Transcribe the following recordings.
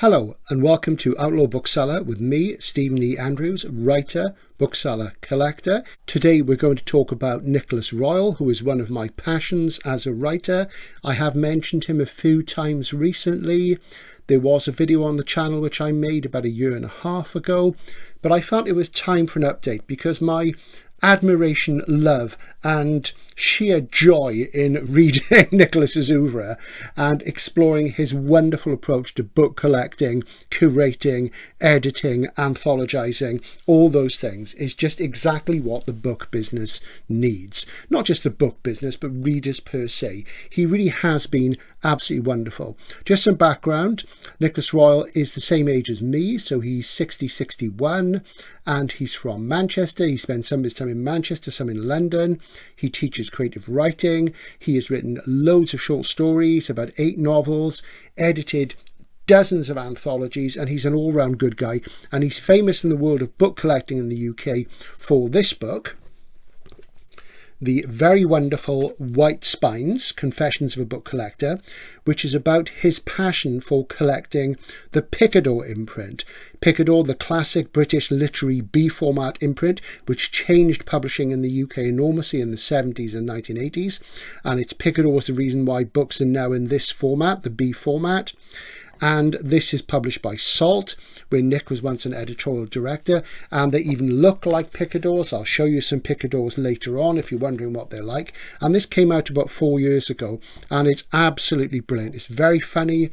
Hello and welcome to Outlaw Bookseller with me, Stephen E. Andrews, writer, bookseller, collector. Today we're going to talk about Nicholas Royle, who is one of my passions as a writer. I have mentioned him a few times recently. There was a video on the channel which I made about a year and a half ago, but I felt it was time for an update because my admiration, love and sheer joy in reading Nicholas's oeuvre and exploring his wonderful approach to book collecting, curating, editing, anthologizing, all those things is just exactly what the book business needs. Not just the book business, but readers per se. He really has been absolutely wonderful. Just some background, Nicholas Royle is the same age as me, so he's 61 and he's from Manchester. He spent some of his time in Manchester, some in London. He teaches creative writing. He has written loads of short stories, about 8 novels, edited dozens of anthologies, and he's an all-round good guy. And he's famous in the world of book collecting in the UK for this book, the very wonderful White Spines, Confessions of a Book Collector, which is about his passion for collecting the Picador imprint. Picador, the classic British literary B format imprint, which changed publishing in the UK enormously in the 70s and 1980s. And it's Picador was the reason why books are now in this format, the B format. And this is published by Salt, where Nick was once an editorial director, and they even look like Picadors. I'll show you some Picadors later on if you're wondering what they're like. And this came out about 4 years ago, and it's absolutely brilliant. It's very funny.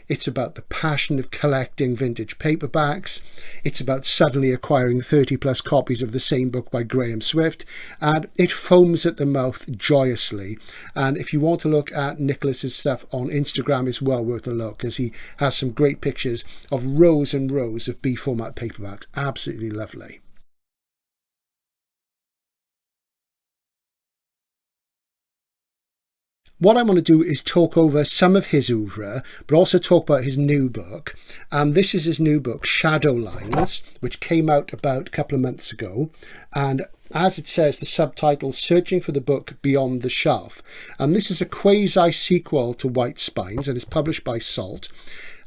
It's about the passion of collecting vintage paperbacks. It's about suddenly acquiring 30 plus copies of the same book by Graham Swift, and it foams at the mouth joyously. And if you want to look at Nicholas's stuff on Instagram, it's well worth a look, as he has some great pictures of rows and rows of B format paperbacks. Absolutely lovely. What I want to do is talk over some of his oeuvre, but also talk about his new book. And this is his new book, Shadow Lines, which came out about a couple of months ago. And as it says, the subtitle, Searching for the Book Beyond the Shelf. And this is a quasi-sequel to White Spines, and it's published by Salt.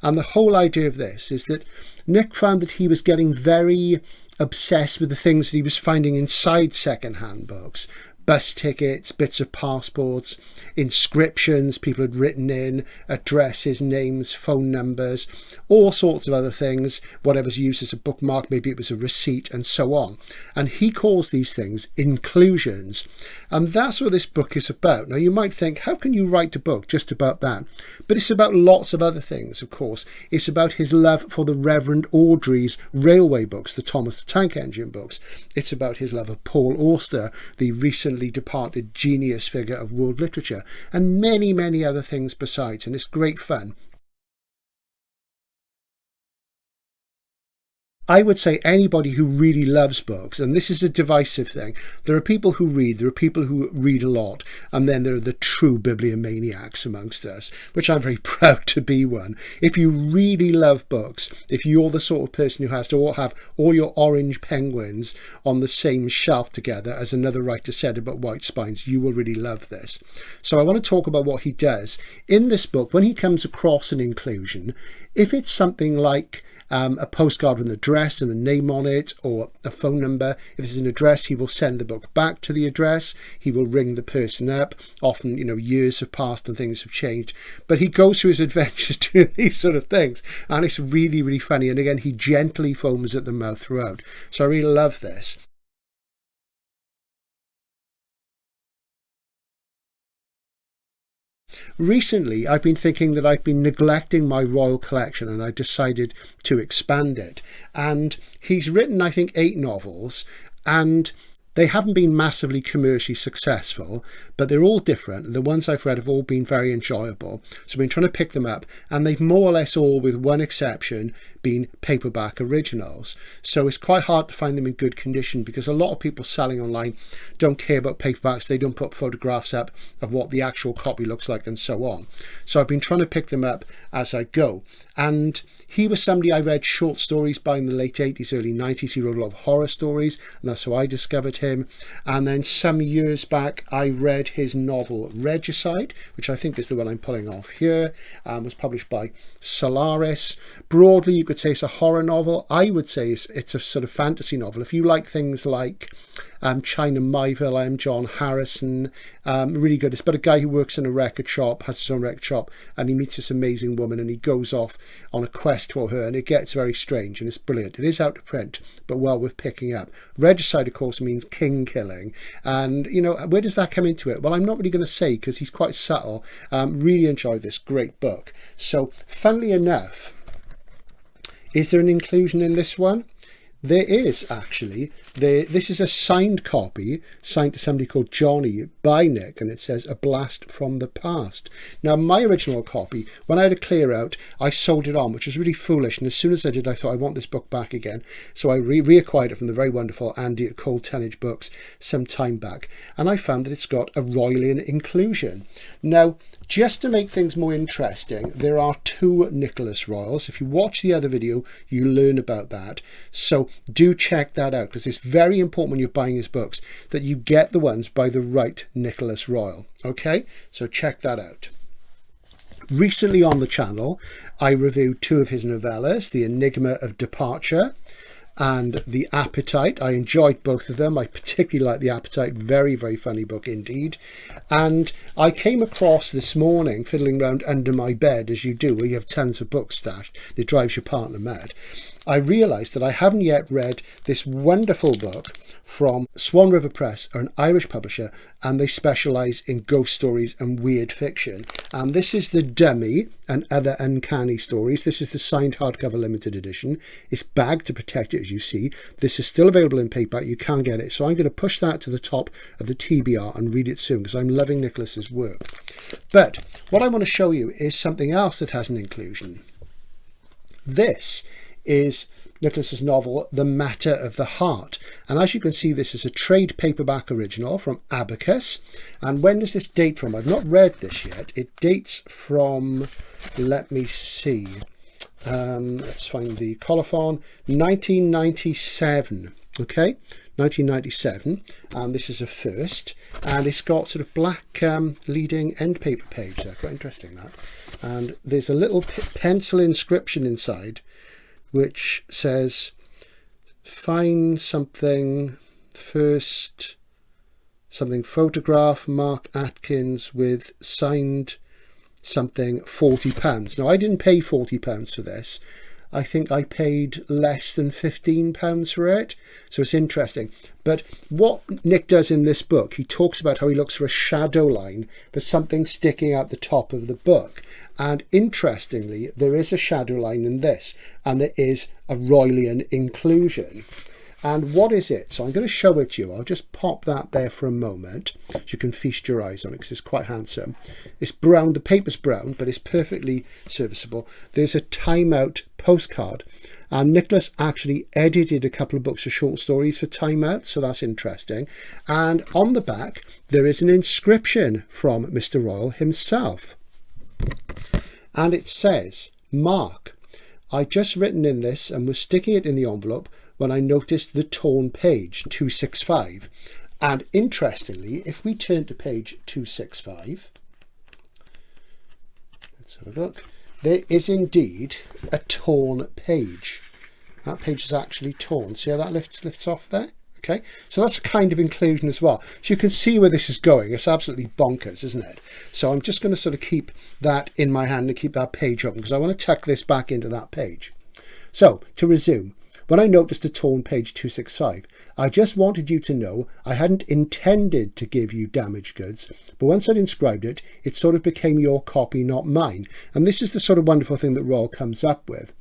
And the whole idea of this is that Nick found that he was getting very obsessed with the things that he was finding inside second-hand books. Bus tickets, bits of passports, inscriptions people had written in, addresses, names, phone numbers, all sorts of other things, whatever's used as a bookmark, maybe it was a receipt and so on. And he calls these things inclusions. And that's what this book is about. Now you might think, how can you write a book just about that? But it's about lots of other things, of course. It's about his love for the Reverend Awdry's railway books, the Thomas the Tank Engine books. It's about his love of Paul Auster, the recently departed genius figure of world literature, and many, many other things besides, and it's great fun. I would say anybody who really loves books, and this is a divisive thing, there are people who read, there are people who read a lot, and then there are the true bibliomaniacs amongst us, which I'm very proud to be one. If you really love books, if you're the sort of person who has to all have all your orange penguins on the same shelf together, as another writer said about White Spines, you will really love this. So I want to talk about what he does. In this book, when he comes across an inclusion, if it's something like a postcard with an address and a name on it, or a phone number. If there's an address, he will send the book back to the address. He will ring the person up. Often, years have passed and things have changed. But he goes through his adventures doing these sort of things. And it's really, really funny. And again, he gently foams at the mouth throughout. So I really love this. Recently, I've been thinking that I've been neglecting my Royle collection, and I decided to expand it. And he's written, I think, 8 novels, and they haven't been massively commercially successful, but they're all different. The ones I've read have all been very enjoyable. So I've been trying to pick them up, and they've more or less all, with one exception, been paperback originals. So it's quite hard to find them in good condition because a lot of people selling online don't care about paperbacks. They don't put photographs up of what the actual copy looks like and so on. So I've been trying to pick them up as I go. And he was somebody I read short stories by in the late 80s, early 90s. He wrote a lot of horror stories, and that's how I discovered him. him. And then some years back, I read his novel Regicide, which I think is the one I'm pulling off here, was published by Solaris. Broadly, you could say it's a horror novel. I would say it's a sort of fantasy novel. If you like things like China Miéville, M. John Harrison, really good. It's about a guy who works in a record shop, has his own record shop, and he meets this amazing woman, and he goes off on a quest for her, and it gets very strange, and it's brilliant. It is out of print, but well worth picking up. Regicide, of course, means king killing, and you know, where does that come into it? Well, I'm not really going to say, because he's quite subtle. Really enjoyed this great book. So funnily enough, is there an inclusion in this one? There is, actually. This is a signed copy, signed to somebody called Johnny by Nick, and it says A Blast from the Past. Now, my original copy, when I had a clear out, I sold it on, which was really foolish, and as soon as I did, I thought, I want this book back again. So I reacquired it from the very wonderful Andy at Cold Tonnage Books some time back, and I found that it's got a Roylian inclusion. Now, just to make things more interesting, there are 2 Nicholas Royles. If you watch the other video, you learn about that. So do check that out, because it's very important when you're buying his books that you get the ones by the right Nicholas Royle. Okay, so check that out. Recently on the channel, I reviewed 2 of his novellas, The Enigma of Departure and The Appetite. I enjoyed both of them. I particularly like The Appetite. Very, very funny book indeed. And I came across this morning, fiddling around under my bed, as you do, where you have tons of books stashed. It drives your partner mad. I realised that I haven't yet read this wonderful book from Swan River Press, are an Irish publisher, and they specialise in ghost stories and weird fiction. This is The Dummy and Other Uncanny Stories. This is the signed hardcover limited edition. It's bagged to protect it, as you see. This is still available in paperback. You can get it. So I'm going to push that to the top of the TBR and read it soon, because I'm loving Nicholas's work. But what I want to show you is something else that has an inclusion. This is Nicholas's novel The Matter of the Heart, and as you can see, this is a trade paperback original from Abacus. And when does this date from? I've not read this yet. It dates from, let me see, let's find the colophon, 1997. Okay, 1997, and this is a first, and it's got sort of black leading end paper page there. Quite interesting, that. And there's a little pencil inscription inside which says, find something first, something photograph Mark Atkins with signed something £40. Now, I didn't pay £40 for this. I think I paid less than £15 for it. So it's interesting. But what Nick does in this book, he talks about how he looks for a shadow line for something sticking out the top of the book. And interestingly, there is a shadow line in this, and there is a Roylian inclusion. And what is it? So I'm going to show it to you. I'll just pop that there for a moment, so you can feast your eyes on it, because it's quite handsome. It's brown, the paper's brown, but it's perfectly serviceable. There's a Time Out postcard, and Nicholas actually edited a couple of books of short stories for Time Out, so that's interesting. And on the back, there is an inscription from Mr. Royle himself. And it says, Mark, I just written in this and was sticking it in the envelope when I noticed the torn page 265. And interestingly, if we turn to page 265, let's have a look, there is indeed a torn page. That page is actually torn. See how that lifts off there? Okay, so that's a kind of inclusion as well. So you can see where this is going. It's absolutely bonkers, isn't it? So I'm just going to sort of keep that in my hand and keep that page open, because I want to tuck this back into that page. So to resume, when I noticed the torn page 265, I just wanted you to know I hadn't intended to give you damaged goods, but once I'd inscribed it, it sort of became your copy, not mine. And this is the sort of wonderful thing that Royle comes up with.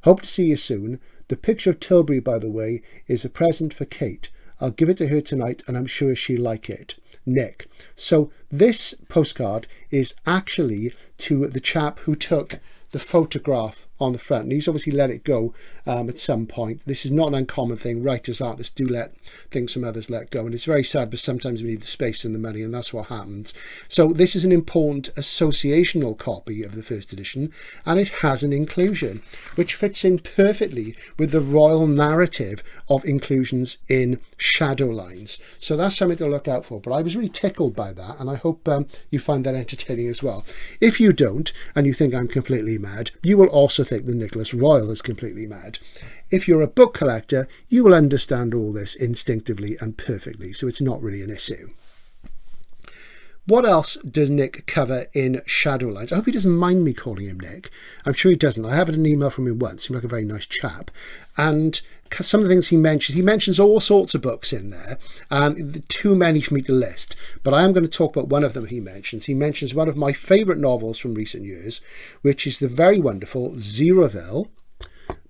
Hope to see you soon. The picture of Tilbury, by the way, is a present for Kate. I'll give it to her tonight, and I'm sure she'll like it. Nick. So this postcard is actually to the chap who took the photograph on the front, and he's obviously let it go at some point. This is not an uncommon thing. Writers, artists do let things from others let go, and it's very sad, but sometimes we need the space and the money, and that's what happens. So this is an important associational copy of the first edition, and it has an inclusion which fits in perfectly with the Royle narrative of inclusions in shadow lines. So that's something to look out for. But I was really tickled by that, and I hope you find that entertaining as well. If you don't, and you think I'm completely mad, you will also think that Nicholas Royle is completely mad. If you're a book collector, you will understand all this instinctively and perfectly, so it's not really an issue. What else does Nick cover in Shadowlines? I hope he doesn't mind me calling him Nick. I'm sure he doesn't. I have had an email from him once. He seemed like a very nice chap. And some of the things he mentions all sorts of books in there, and too many for me to list. But I am going to talk about one of them he mentions. He mentions one of my favourite novels from recent years, which is the very wonderful Zeroville,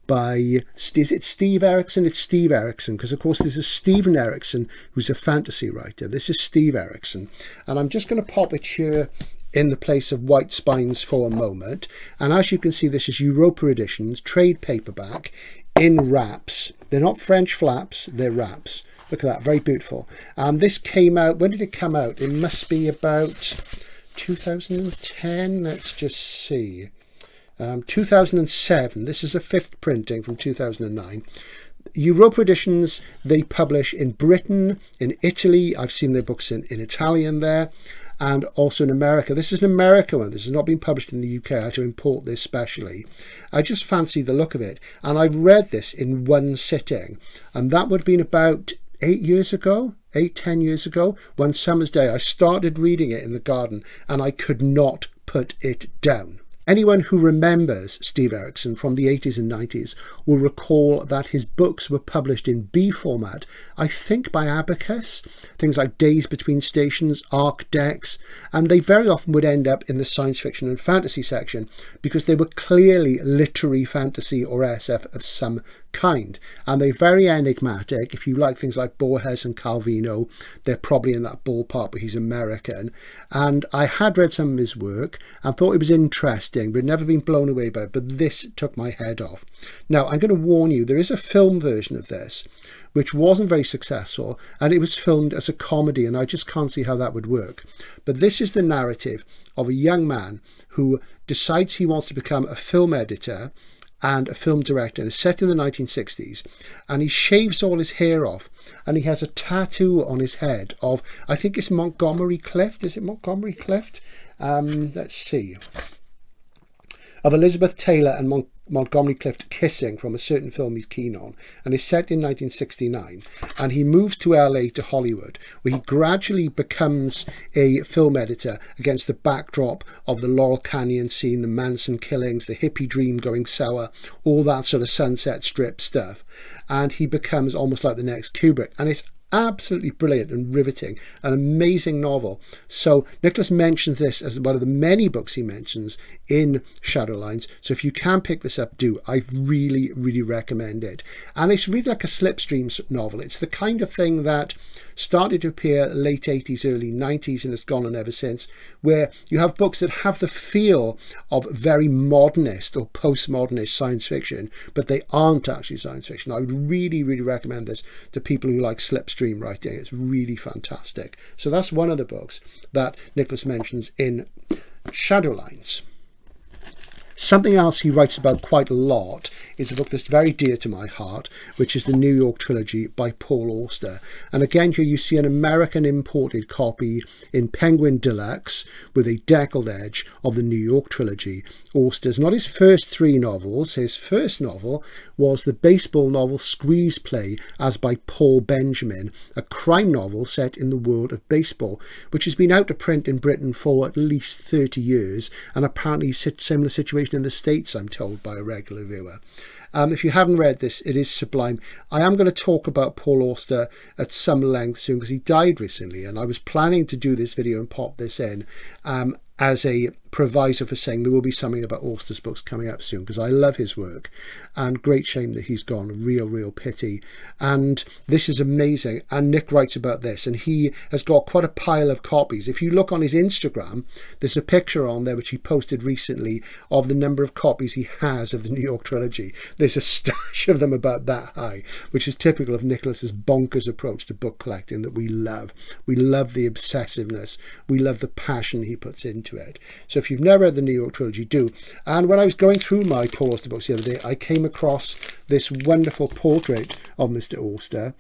by, is it Steve Erickson? It's Steve Erickson, because of course there's a Stephen Erickson who's a fantasy writer. This is Steve Erickson, and I'm just going to pop it here in the place of White Spines for a moment. And as you can see, this is Europa Editions, trade paperback in wraps. They're not French flaps, they're wraps. Look at that, very beautiful. This came out, when did it come out? It must be about 2010, let's just see. 2007. This is a fifth printing from 2009. Europa Editions, they publish in Britain, in Italy. I've seen their books in Italian there, and also in America. This is an American one. This has not been published in the UK. I had to import this specially. I just fancy the look of it, and I read this in one sitting, and that would have been about 10 years ago, one summer's day. I started reading it in the garden, and I could not put it down. Anyone who remembers Steve Erickson from the 80s and 90s will recall that his books were published in B format, I think by Abacus, things like Days Between Stations, Arc Decks, and they very often would end up in the science fiction and fantasy section because they were clearly literary fantasy or SF of some kind, and they're very enigmatic. If you like things like Borges and Calvino, they're probably in that ballpark, but he's American. And I had read some of his work and thought it was interesting, but had never been blown away by it. But this took my head off. Now, I'm going to warn you, there is a film version of this which wasn't very successful, and it was filmed as a comedy, and I just can't see how that would work. But this is the narrative of a young man who decides he wants to become a film editor and a film director, and it's set in the 1960s, and he shaves all his hair off, and he has a tattoo on his head of, I think it's Montgomery Clift. Is it Montgomery Clift? Let's see. Of Elizabeth Taylor and Montgomery Clift kissing from a certain film he's keen on, and it's set in 1969, and he moves to LA, to Hollywood, where he gradually becomes a film editor against the backdrop of the Laurel Canyon scene, the Manson killings, the hippie dream going sour, all that sort of Sunset Strip stuff, and he becomes almost like the next Kubrick, and it's absolutely brilliant and riveting, an amazing novel. So Nicholas mentions this as one of the many books he mentions in Shadowlines, so if you can pick this up, do. I really recommend it. And it's really like a slipstream novel. It's the kind of thing that started to appear late 80s, early 90s, and it's gone on ever since, where you have books that have the feel of very modernist or postmodernist science fiction, but they aren't actually science fiction. I would really recommend this to people who like slipstream writing. It's really fantastic. So that's one of the books that Nicholas mentions in Shadowlines. Something else he writes about quite a lot is a book that's very dear to my heart, which is the New York Trilogy by Paul Auster. And again, here you see an American imported copy in Penguin Deluxe with a deckled edge of the New York Trilogy. Auster's not his first three novels. His first novel was the baseball novel Squeeze Play, as by Paul Benjamin, a crime novel set in the world of baseball, which has been out of print in Britain for at least 30 years, and apparently similar situation in the States, I'm told by a regular viewer. If you haven't read this, it is sublime. I am going to talk about Paul Auster at some length soon because he died recently, and I was planning to do this video and pop this in as a proviso for saying there will be something about Auster's books coming up soon, because I love his work, and great shame that he's gone. Real pity. And this is amazing, and Nick writes about this, and he has got quite a pile of copies. If you look on his Instagram, there's a picture on there which he posted recently of the number of copies he has of the New York trilogy. There's a stash of them about that high, which is typical of Nicholas's bonkers approach to book collecting that we love. We love the obsessiveness, we love the passion he puts into it. So if you've never read the New York trilogy, do. And when I was going through my Paul Auster books the other day, I came across this wonderful portrait of Mr. Auster.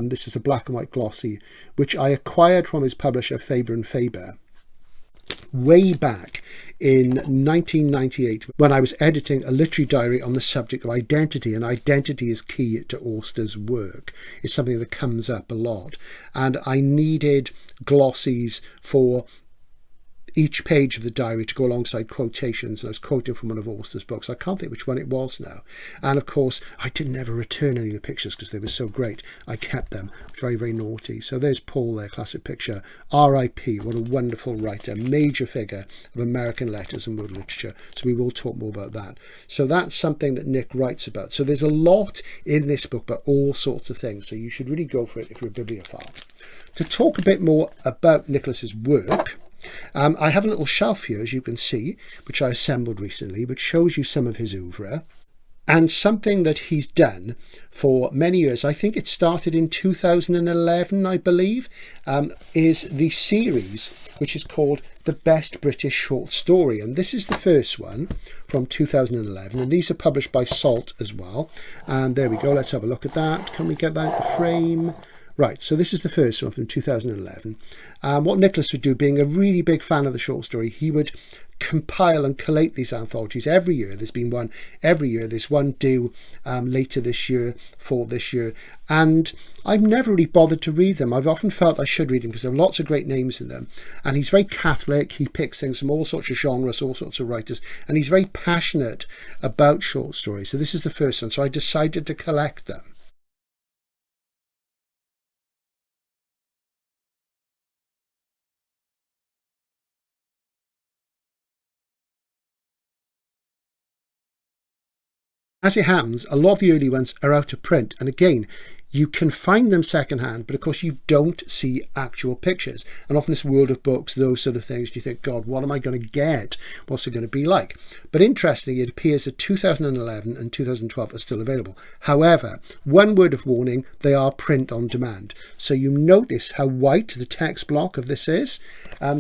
This is a black and white glossy, which I acquired from his publisher Faber and Faber way back in 1998 when I was editing a literary diary on the subject of identity, and identity is key to Auster's work. It's something that comes up a lot, and I needed glossies for each page of the diary to go alongside quotations, and I was quoting from one of Auster's books. I can't think which one it was now. And of course, I didn't ever return any of the pictures because they were so great. I kept them. Very naughty. So there's Paul there, classic picture. R.I.P. What a wonderful writer, major figure of American letters and world literature. So we will talk more about that. So that's something that Nick writes about. So there's a lot in this book about all sorts of things. So you should really go for it if you're a bibliophile. To talk a bit more about Nicholas's work, I have a little shelf here, as you can see, which I assembled recently, which shows you some of his oeuvre. And something that he's done for many years, I think it started in 2011, I believe, is the series which is called The Best British Short Story. And this is the first one from 2011. And these are published by Salt as well. And there we go. Let's have a look at that. Can we get that into frame? Right, so this is the first one from 2011. What Nicholas would do, being a really big fan of the short story, he would compile and collate these anthologies every year. There's been one every year. There's one due later this year, for this year. And I've never really bothered to read them. I've often felt I should read them because there are lots of great names in them. And he's very Catholic. He picks things from all sorts of genres, all sorts of writers. And he's very passionate about short stories. So this is the first one. So I decided to collect them. As it happens, a lot of the early ones are out of print, and again, you can find them secondhand, but of course you don't see actual pictures. And often this World of Books, those sort of things, you think, God, what am I going to get? What's it going to be like? But interestingly, it appears that 2011 and 2012 are still available. However, one word of warning, they are print on demand. So you notice how white the text block of this is.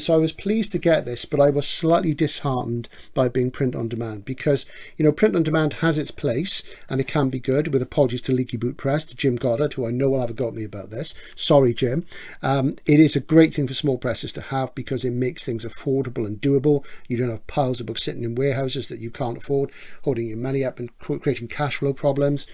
So I was pleased to get this, but I was slightly disheartened by being print on demand because, you know, print on demand has its place and it can be good, with apologies to Leaky Boot Press, to Jim Goddard, who I know will have a go at me about this. Sorry, Jim. It is a great thing for small presses to have because it makes things affordable and doable. You don't have piles of books sitting in warehouses that you can't afford, holding your money up and creating cash flow problems.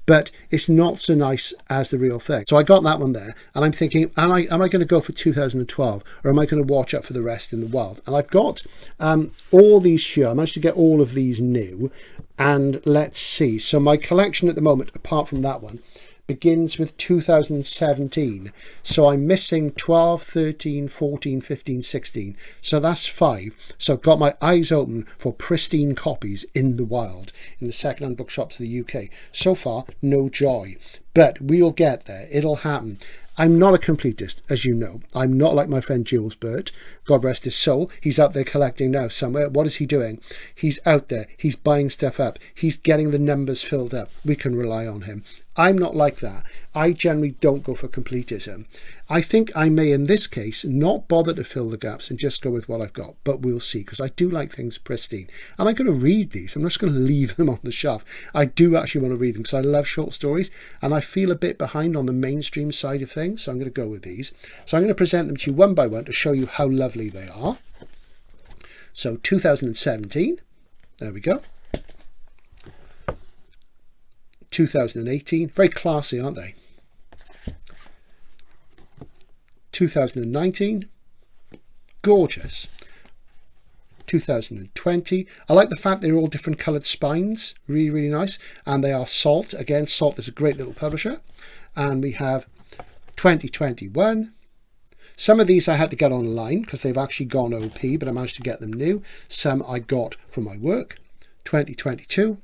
But it's not so nice as the real thing. So I got that one there, and I'm thinking, am I going to go for 2012, or am I going to watch out for the rest in the wild? And I've got all these here. I managed to get all of these new, and let's see. So my collection at the moment, apart from that one, begins with 2017. So I'm missing 12, 13, 14, 15, 16. So that's 5. So I've got my eyes open for pristine copies in the wild, in the second-hand bookshops of the UK. So far, no joy. But we'll get there. It'll happen. I'm not a completist, as you know. I'm not like my friend Jules Burt. God rest his soul. He's out there collecting now somewhere. What is he doing? He's out there. He's buying stuff up. He's getting the numbers filled up. We can rely on him. I'm not like that. I generally don't go for completism. I think I may, in this case, not bother to fill the gaps and just go with what I've got. But we'll see, because I do like things pristine. And I'm going to read these. I'm not just going to leave them on the shelf. I do actually want to read them because I love short stories. And I feel a bit behind on the mainstream side of things. So I'm going to go with these. So I'm going to present them to you one by one to show you how lovely they are. So 2017. There we go. 2018, very classy, aren't they? 2019, gorgeous. 2020, I like the fact they're all different coloured spines, really nice, and they are Salt. Again, Salt is a great little publisher. And we have 2021, Some of these I had to get online because they've actually gone OP, but I managed to get them new. Some I got from my work, 2022,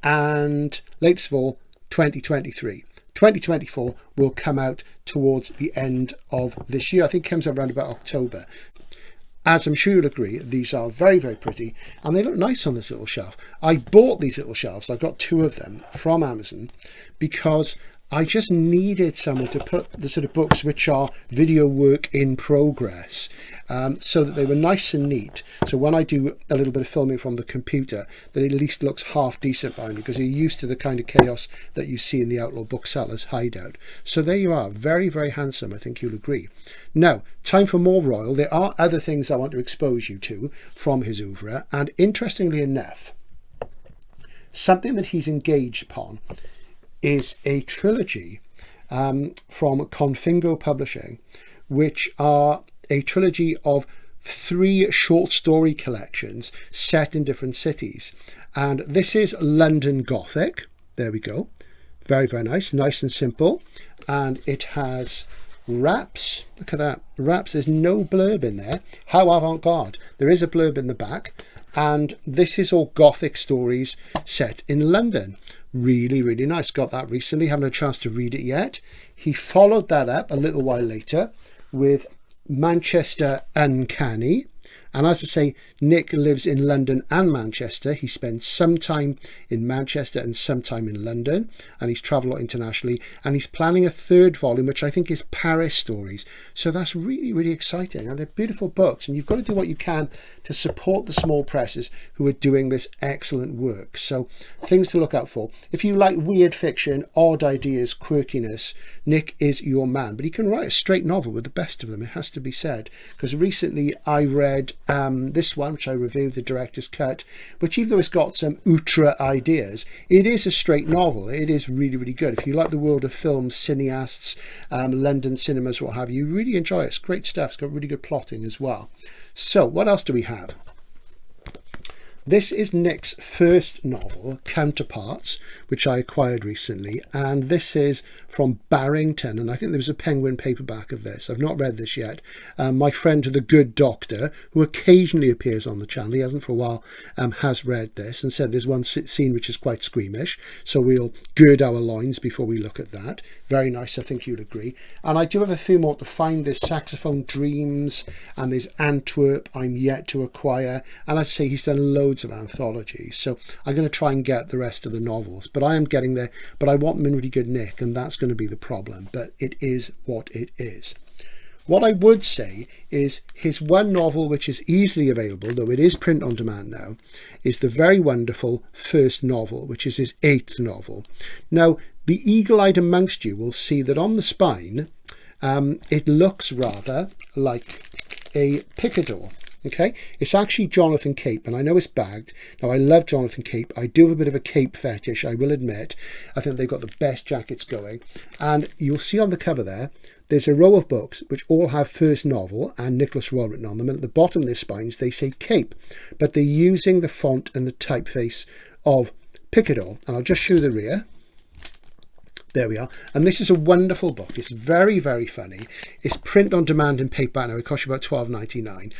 and latest of all, 2023. 2024 will come out towards the end of this year. I think it comes out around about October. As I'm sure you'll agree, these are very, very pretty and they look nice on this little shelf. I bought these little shelves, I got 2 of them from Amazon because I just needed somewhere to put the sort of books which are video work in progress, so that they were nice and neat. So when I do a little bit of filming from the computer, that it at least looks half decent by me, because you're used to the kind of chaos that you see in the Outlaw Booksellers hideout. So there you are, very, very handsome, I think you'll agree. Now, time for more Royle. There are other things I want to expose you to from his oeuvre, and interestingly enough, something that he's engaged upon is a trilogy from Confingo Publishing, which are a trilogy of 3 short story collections set in different cities. And this is London Gothic. There we go. Very, very nice and simple. And it has wraps. Look at that. Wraps. There's no blurb in there. How avant-garde. There is a blurb in the back. And this is all Gothic stories set in London. Really, really nice. Got that recently. Haven't had a chance to read it yet. He followed that up a little while later with Manchester Uncanny. And as I say, Nick lives in London and Manchester. He spends some time in Manchester and some time in London, and he's travelled internationally, and he's planning a 3rd volume, which I think is Paris stories. So that's really, really exciting, and they're beautiful books, and you've got to do what you can to support the small presses who are doing this excellent work. So things to look out for. If you like weird fiction, odd ideas, quirkiness, Nick is your man. But he can write a straight novel with the best of them, it has to be said, because recently I read this one, which I reviewed, the director's cut, which even though it's got some outre ideas, it is a straight novel. It is really, really good. If you like the world of film, cineasts, London cinemas, what have you, really enjoy it. It's great stuff. It's got really good plotting as well. So what else do we have? This is Nick's first novel, Counterparts, which I acquired recently, and this is from Barrington, and I think there was a Penguin paperback of this. I've not read this yet. My friend The Good Doctor, who occasionally appears on the channel, he hasn't for a while, has read this and said there's one scene which is quite squeamish, so we'll gird our loins before we look at that. Very nice, I think you'd agree. And I do have a few more to find. There's Saxophone Dreams, and there's Antwerp I'm yet to acquire, and as I say, he's done loads of anthologies, so I'm going to try and get the rest of the novels, but I am getting there. But I want them in really good nick, and that's going to be the problem, but it is what it is. What I would say is his one novel which is easily available, though it is print on demand now, is the very wonderful first novel, which is his 8th novel. Now, the eagle-eyed amongst you will see that on the spine it looks rather like a picador. Okay, it's actually Jonathan Cape, and I know it's bagged. Now, I love Jonathan Cape. I do have a bit of a Cape fetish, I will admit. I think they've got the best jackets going. And you'll see on the cover there, there's a row of books which all have first novel and Nicholas Royle written on them. And at the bottom of their spines, they say Cape, but they're using the font and the typeface of Picador. And I'll just show you the rear. There we are. And this is a wonderful book. It's very, very funny. It's print on demand in paperback now. It costs you about $12.99.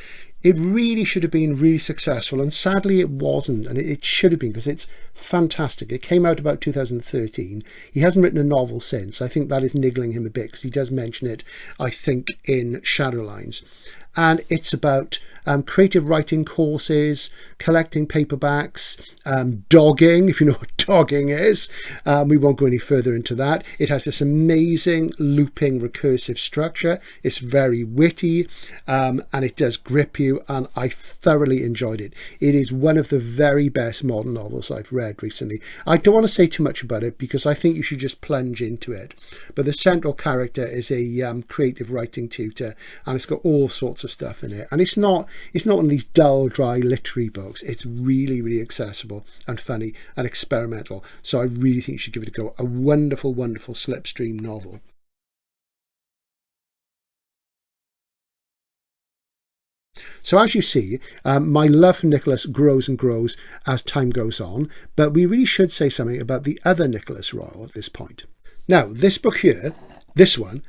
It really should have been really successful, and sadly it wasn't, and it should have been, because it's fantastic. It came out about 2013. He hasn't written a novel since. I think that is niggling him a bit, because he does mention it, I think, in Shadowlines. And it's about creative writing courses, collecting paperbacks, dogging, if you know what dogging is. We won't go any further into that. It has this amazing looping recursive structure. It's very witty, and it does grip you, and I thoroughly enjoyed it. It is one of the very best modern novels I've read recently. I don't want to say too much about it, because I think you should just plunge into it. But the central character is a creative writing tutor, and it's got all sorts of stuff in it. And it's not one of these dull, dry literary books. It's really, really accessible and funny and experimental. So I really think you should give it a go. A wonderful, wonderful slipstream novel. So as you see, my love for Nicholas grows and grows as time goes on, but we really should say something about the other Nicholas Royle at this point. Now, this book here This one,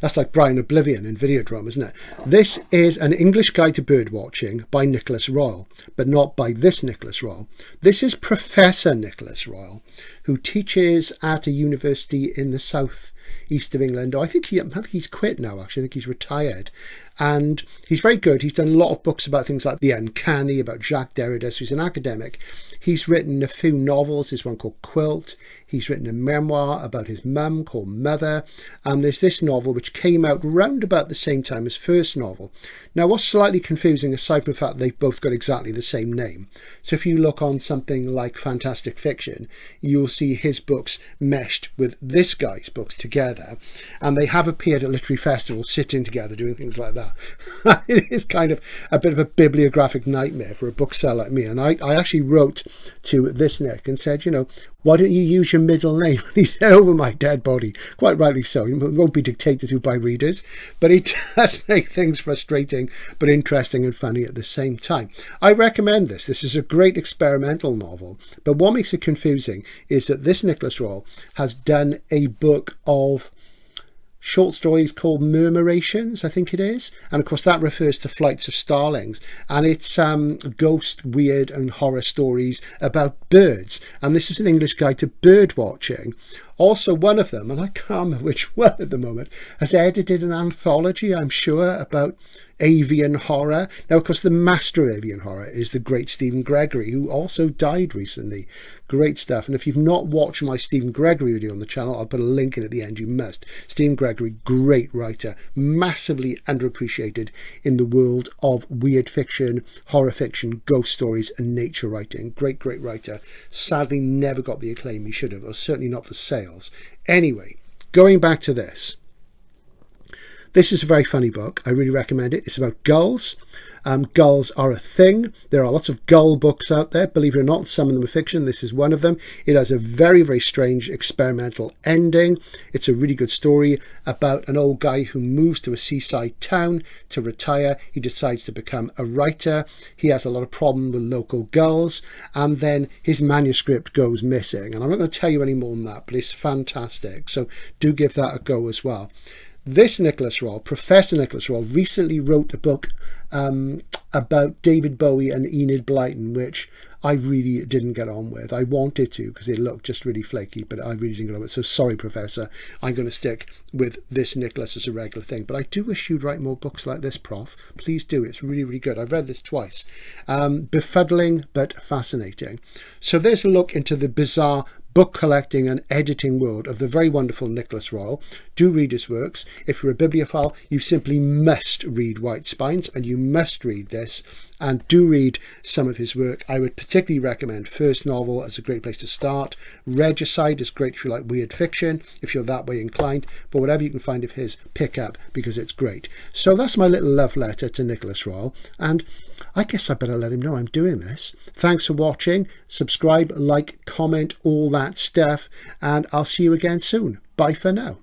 that's like Brian Oblivion in Videodrome, isn't it? This is an English Guide to Birdwatching by Nicholas Royle, but not by this Nicholas Royle. This is Professor Nicholas Royle, who teaches at a university in the south east of England. I think he's quit now, actually. I think he's retired. And he's very good. He's done a lot of books about things like the uncanny, about Jacques Derrida. So he's an academic. He's written a few novels. There's one called Quilt. He's written a memoir about his mum called Mother. And there's this novel which came out round about the same time as first novel. Now, what's slightly confusing, aside from the fact they've both got exactly the same name. So if you look on something like Fantastic Fiction, you'll see his books meshed with this guy's books together. And they have appeared at literary festivals, sitting together, doing things like that. It is kind of a bit of a bibliographic nightmare for a bookseller like me. And I actually wrote to this Nick and said, you know, why don't you use your middle name? And he said, over my dead body. Quite rightly so. It won't be dictated to by readers, but it does make things frustrating, but interesting and funny at the same time. I recommend this. This is a great experimental novel, but what makes it confusing is that this Nicholas Royle has done a book of short stories called Murmurations, I think it is. And of course that refers to Flights of Starlings. And it's ghost, weird and horror stories about birds. And this is an English Guide to Bird Watching. Also one of them, and I can't remember which one at the moment, has edited an anthology, I'm sure, about avian horror. Now, of course, the master of avian horror is the great Stephen Gregory, who also died recently. Great stuff. And if you've not watched my Stephen Gregory video on the channel, I'll put a link in at the end. You must. Stephen Gregory, great writer, massively underappreciated in the world of weird fiction, horror fiction, ghost stories and nature writing. Great, great writer. Sadly, never got the acclaim he should have, or certainly not the sales. Anyway, going back to this. This is a very funny book. I really recommend it. It's about gulls. Gulls are a thing. There are lots of gull books out there. Believe it or not, some of them are fiction. This is one of them. It has a very, very strange experimental ending. It's a really good story about an old guy who moves to a seaside town to retire. He decides to become a writer. He has a lot of problem with local gulls. And then his manuscript goes missing. And I'm not going to tell you any more than that, but it's fantastic. So do give that a go as well. This Nicholas Royle, Professor Nicholas Royle, recently wrote a book about David Bowie and Enid Blyton, which I really didn't get on with. I wanted to because it looked just really flaky, but I really didn't get on with it. So sorry, Professor. I'm going to stick with this Nicholas as a regular thing. But I do wish you'd write more books like this, Prof. Please do. It's really, really good. I've read this twice. Befuddling, but fascinating. So there's a look into the bizarre book collecting and editing world of the very wonderful Nicholas Royle. Do read his works. If you're a bibliophile, you simply must read White Spines, and you must read this, and do read some of his work. I would particularly recommend first novel as a great place to start. Regicide is great if you like weird fiction, if you're that way inclined, but whatever you can find of his, pick up, because it's great. So that's my little love letter to Nicholas Royle, and I guess I better let him know I'm doing this. Thanks for watching. Subscribe, like, comment, all that stuff, and I'll see you again soon. Bye for now.